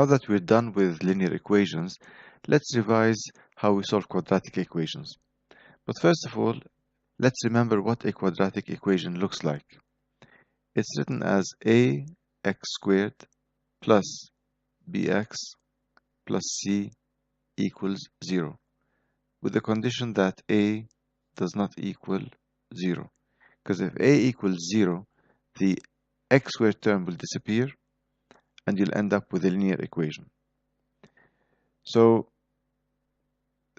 Now that we're done with linear equations, let's revise how we solve quadratic equations. But first of all, let's remember what a quadratic equation looks like. It's written as ax squared plus bx plus c equals 0, with the condition that a does not equal 0. Because if a equals 0, the x squared term will disappear and you'll end up with a linear equation. So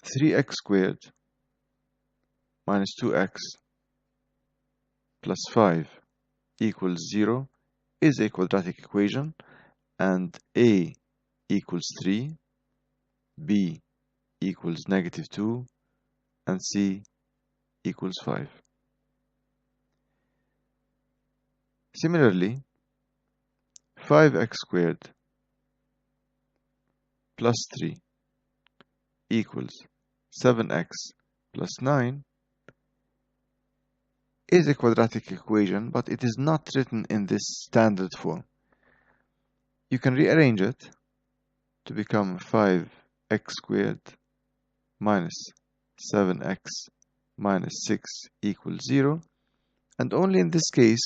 3x squared minus 2x plus 5 equals 0 is a quadratic equation, and a equals 3, b equals negative 2, and c equals 5. Similarly, 5x squared plus 3 equals 7x plus 9 is a quadratic equation, but it is not written in this standard form. You can rearrange it to become 5x squared minus 7x minus 6 equals 0, and only in this case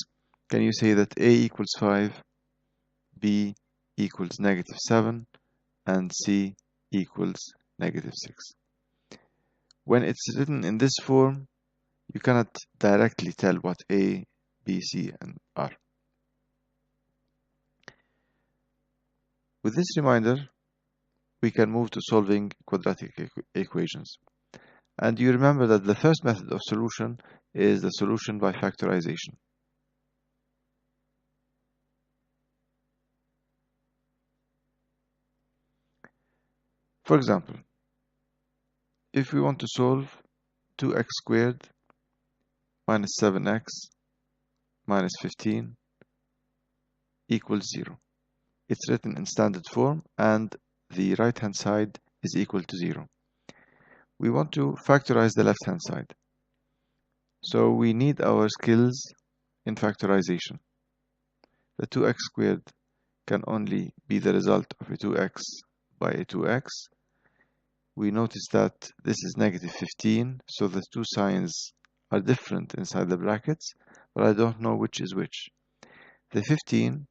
can you say that a equals 5, b equals negative 7, and c equals negative 6. When it's written in this form, you cannot directly tell what a, b, c, and are. With this reminder, we can move to solving quadratic equations. And you remember that the first method of solution is the solution by factorization. For example, if we want to solve 2x squared minus 7x minus 15 equals 0. It's written in standard form and the right hand side is equal to 0. We want to factorize the left hand side. So we need our skills in factorization. The 2x squared can only be the result of a 2x by a 2x. We notice that this is negative 15, so the two signs are different inside the brackets, but I don't know which is which. The 15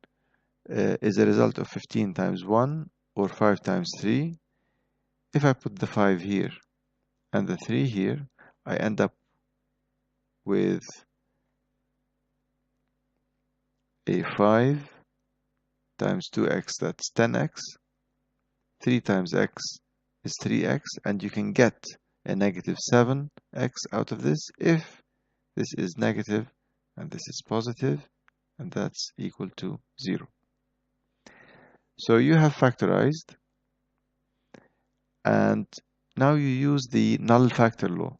is a result of 15 times 1 or 5 times 3. If I put the 5 here and the 3 here, I end up with a 5 times 2x, that's 10x. 3 times x is 3x, and you can get a negative 7x out of this if this is negative and this is positive, and that's equal to 0. So you have factorized, and now you use the null factor law.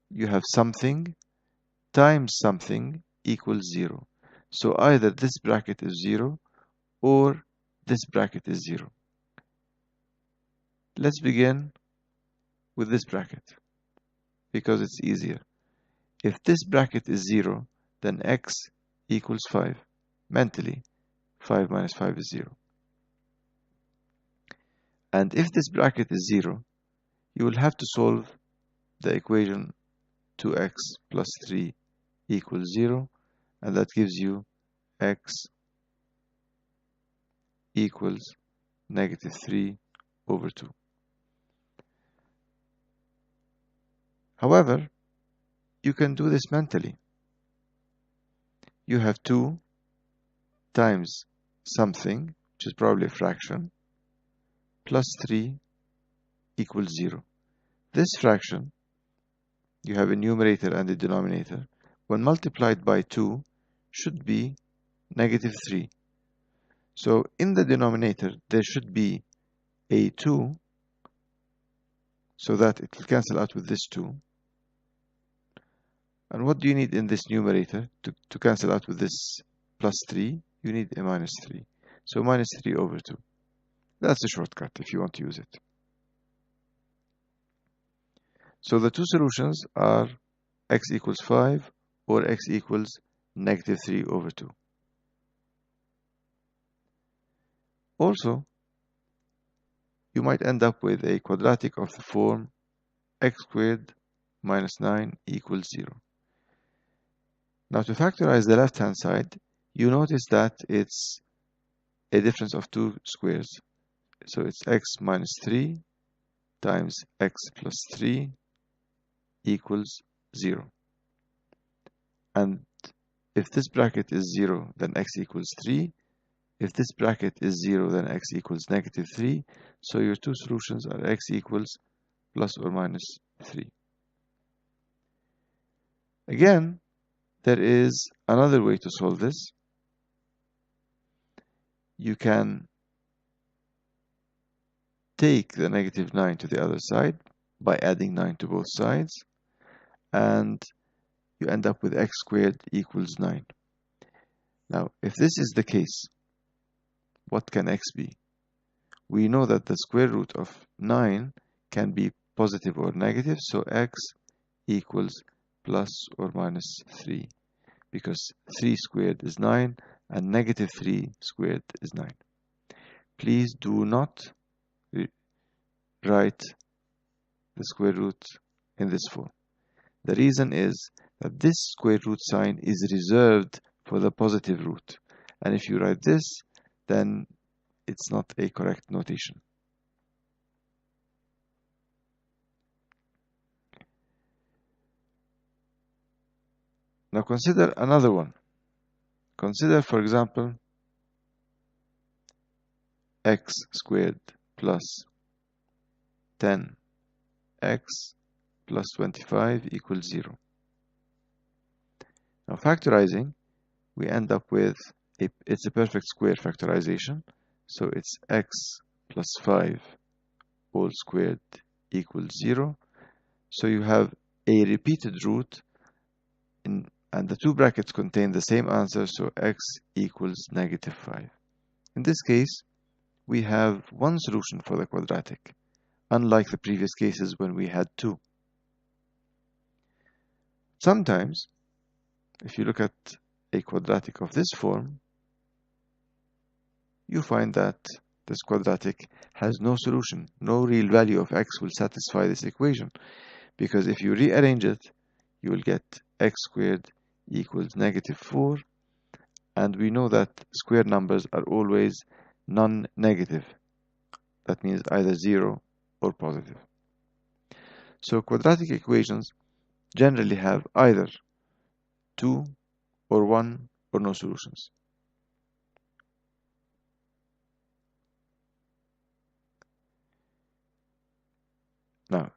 You have something times something equals 0. So either this bracket is 0 or this bracket is 0. Let's begin with this bracket because it's easier. If this bracket is 0, then x equals 5. Mentally, 5 minus 5 is 0. And if this bracket is 0, you will have to solve the equation 2x plus 3 equals 0, and that gives you x equals negative 3 over 2. However, you can do this mentally. You have 2 times something, which is probably a fraction, plus 3 equals 0. This fraction, you have a numerator and a denominator, when multiplied by 2, should be negative 3. So in the denominator, there should be a 2, so that it will cancel out with this 2. And what do you need in this numerator to cancel out with this plus 3? You need a minus 3. So minus 3 over 2. That's a shortcut if you want to use it. So the two solutions are x equals 5 or x equals negative 3 over 2. Also, you might end up with a quadratic of the form x squared minus 9 equals 0. Now to factorize the left-hand side, you notice that it's a difference of two squares. So it's x minus 3 times x plus 3 equals 0. And if this bracket is 0, then x equals 3. If this bracket is 0, then x equals negative 3. So your two solutions are x equals plus or minus 3. Again, there is another way to solve this. You can take the negative 9 to the other side by adding 9 to both sides, and you end up with x squared equals 9. Now, if this is the case, what can x be? We know that the square root of 9 can be positive or negative, so x equals plus or minus 3, because 3 squared is 9 and negative 3 squared is 9. Please do not write the square root in this form. The reason is that this square root sign is reserved for the positive root. And if you write this, then it's not a correct notation. Now consider another one. Consider, for example, x squared plus 10x plus 25 equals 0. Now factorizing, we end up with it's a perfect square factorization. So it's x plus 5 all squared equals 0. So you have a repeated root, and the two brackets contain the same answer, so x equals negative 5. In this case, we have one solution for the quadratic, unlike the previous cases when we had two. Sometimes, if you look at a quadratic of this form, you find that this quadratic has no solution. No real value of x will satisfy this equation, because if you rearrange it, you will get x squared equals negative 4, and we know that square numbers are always non-negative. That means either 0 or positive. So quadratic equations generally have either 2 or 1 or no solutions. Now,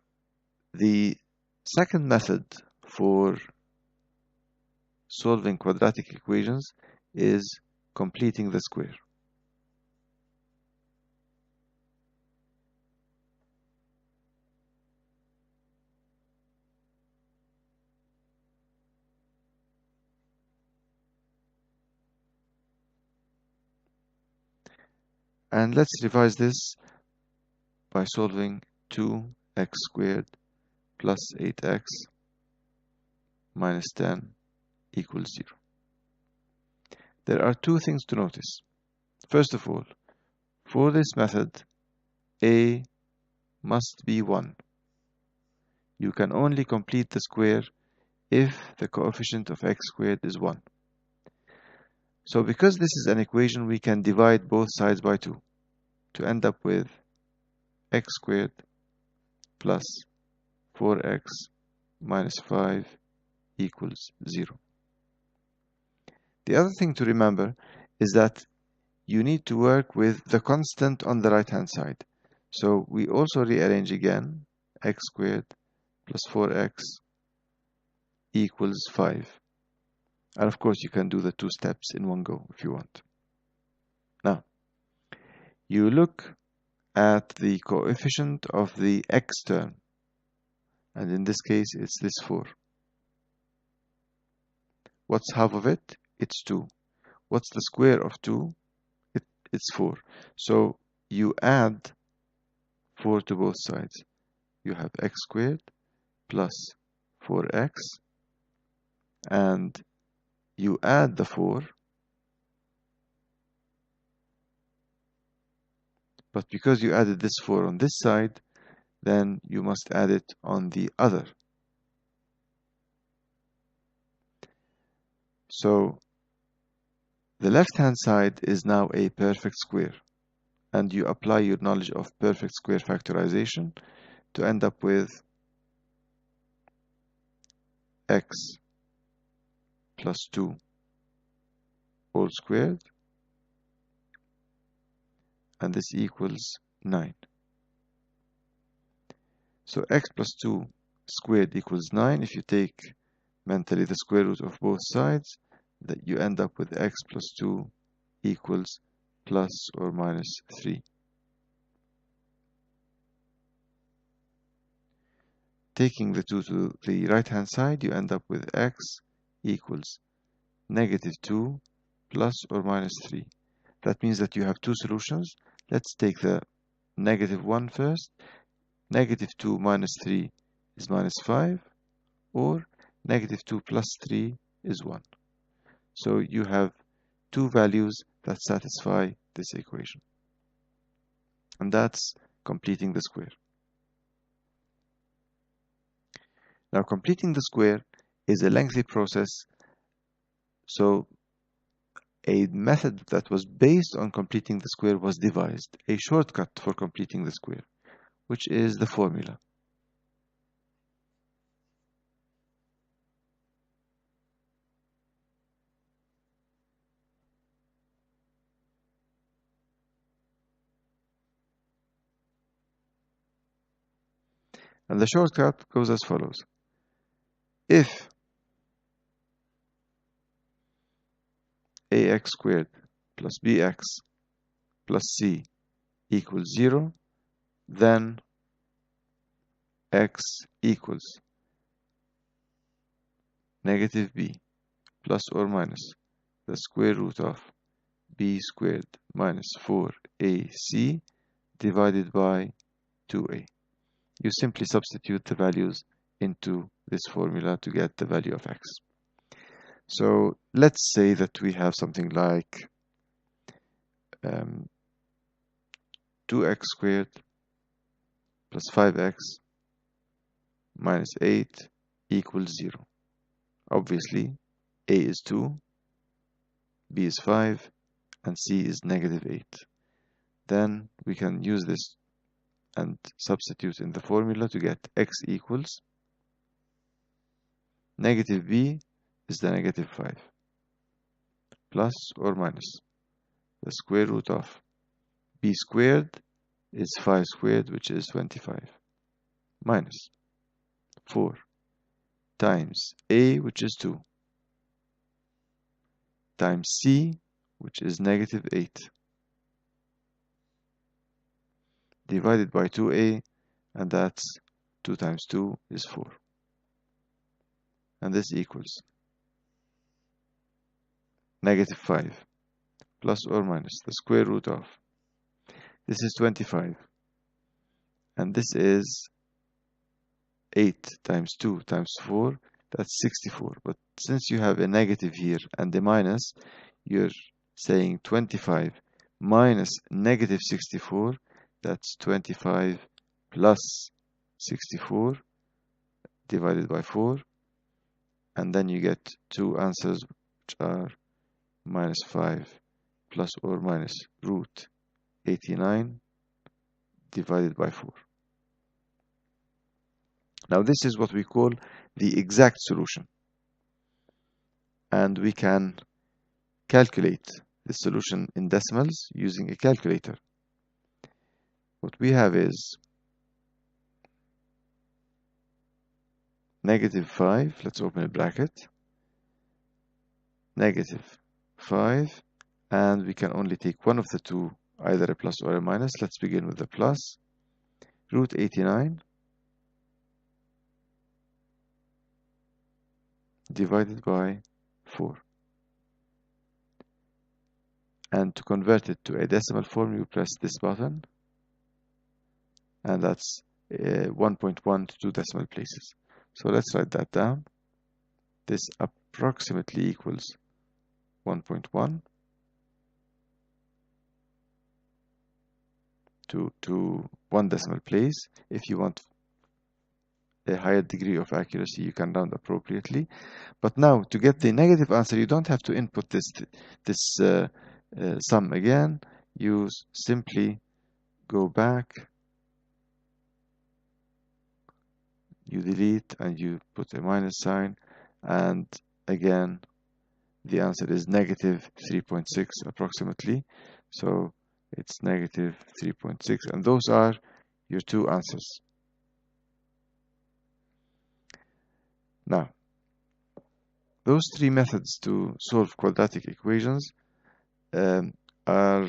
the second method for solving quadratic equations is completing the square. And let's revise this by solving 2x squared plus 8x minus 10 equals 0. There are two things to notice. First of all, for this method, a must be 1. You can only complete the square if the coefficient of x squared is 1. So because this is an equation, we can divide both sides by 2 to end up with x squared plus 4x minus 5 equals 0. The other thing to remember is that you need to work with the constant on the right-hand side. So we also rearrange again, x squared plus 4x equals 5. And of course, you can do the two steps in one go if you want. Now, you look at the coefficient of the x term, and in this case, it's this 4. What's half of it? It's 2. What's the square of 2? It's 4. So you add 4 to both sides. You have x squared plus 4x, and you add the 4, But because you added this 4 on this side, then you must add it on the other. So the left-hand side is now a perfect square, and you apply your knowledge of perfect square factorization to end up with x plus 2 whole squared, and this equals 9. So x plus 2 squared equals 9. If you take mentally the square root of both sides, that you end up with x plus 2 equals plus or minus 3. Taking the 2 to the right hand side, you end up with x equals negative 2 plus or minus 3. That means that you have two solutions. Let's take the negative 1 first. Negative 2 minus 3 is minus 5, or negative 2 plus 3 is 1. So you have two values that satisfy this equation. And that's completing the square. Now, completing the square is a lengthy process, so a method that was based on completing the square was devised, a shortcut for completing the square, which is the formula. And the shortcut goes as follows. If ax squared plus bx plus c equals 0, then x equals negative b plus or minus the square root of b squared minus 4ac divided by 2a. You simply substitute the values into this formula to get the value of x. So let's say that we have something like 2x squared plus 5x minus 8 equals 0. Obviously, a is 2, b is 5, and c is negative 8. Then we can use this and substitute in the formula to get x equals negative b is the negative 5 plus or minus the square root of b squared is 5 squared, which is 25, minus 4 times a, which is 2, times c, which is negative 8, divided by 2a, and that's 2 times 2 is 4. And this equals negative 5 plus or minus the square root of, this is 25, and this is 8 times 2 times 4, that's 64. But since you have a negative here and a minus, you're saying 25 minus negative 64, that's 25 plus 64 divided by 4, and then you get two answers, which are minus 5 plus or minus root 89 divided by 4. Now this is what we call the exact solution, and we can calculate the solution in decimals using a calculator. What we have is negative 5, let's open a bracket, negative 5, and we can only take one of the two, either a plus or a minus. Let's begin with the plus, root 89 divided by 4. And to convert it to a decimal form, you press this button, and that's 1.1 to 2 decimal places. So let's write that down. This approximately equals 1.1 to one decimal place. If you want a higher degree of accuracy, you can round appropriately. But now, to get the negative answer, you don't have to input this sum again. You simply go back, you delete, and you put a minus sign, and again, the answer is negative 3.6 approximately. So it's negative 3.6, and those are your two answers. Now, those three methods to solve quadratic equations are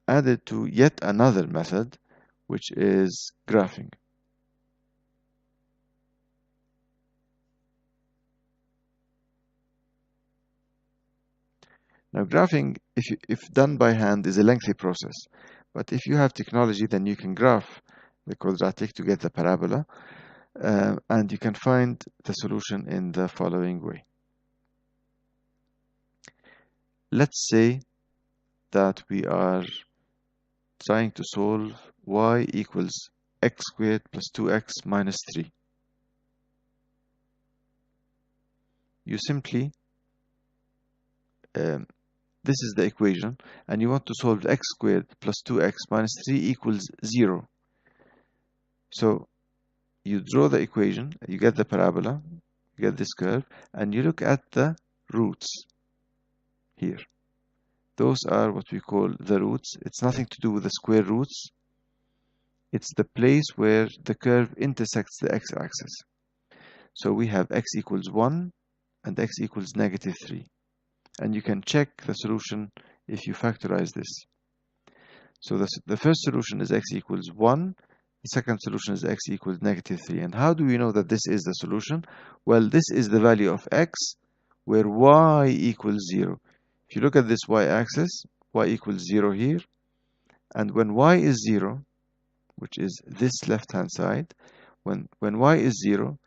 added to yet another method, which is graphing. Now, graphing, if done by hand, is a lengthy process. But if you have technology, then you can graph the quadratic to get the parabola, and you can find the solution in the following way. Let's say that we are trying to solve y equals x squared plus 2x minus 3. You simply, this is the equation, and you want to solve x squared plus 2x minus 3 equals 0. So you draw the equation, you get the parabola, you get this curve, and you look at the roots here. Those are what we call the roots. It's nothing to do with the square roots. It's the place where the curve intersects the x-axis. So we have x equals 1 and x equals negative 3. And you can check the solution if you factorize this. So the first solution is x equals 1. The second solution is x equals negative 3. And how do we know that this is the solution? Well, this is the value of x where y equals 0. If you look at this y-axis, y equals 0 here. And when y is 0, which is this left-hand side, when y is 0,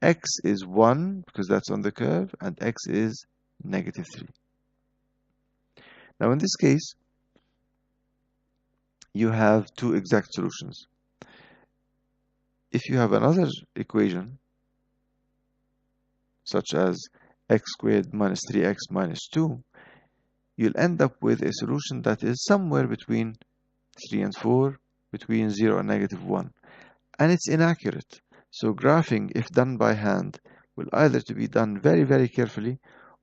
x is 1, because that's on the curve, and x is negative 3. Now, in this case, you have two exact solutions. If you have another equation, such as x squared minus 3x minus 2, you'll end up with a solution that is somewhere between 3 and 4, between 0 and negative 1. And it's inaccurate. So graphing, if done by hand, will either to be done very, very carefully,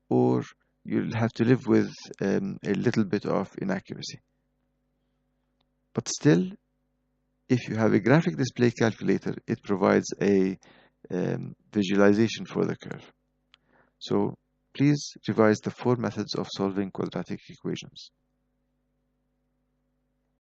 or you'll have to live with a little bit of inaccuracy. But still, if you have a graphic display calculator, it provides a visualization for the curve. So please revise the 4 methods of solving quadratic equations.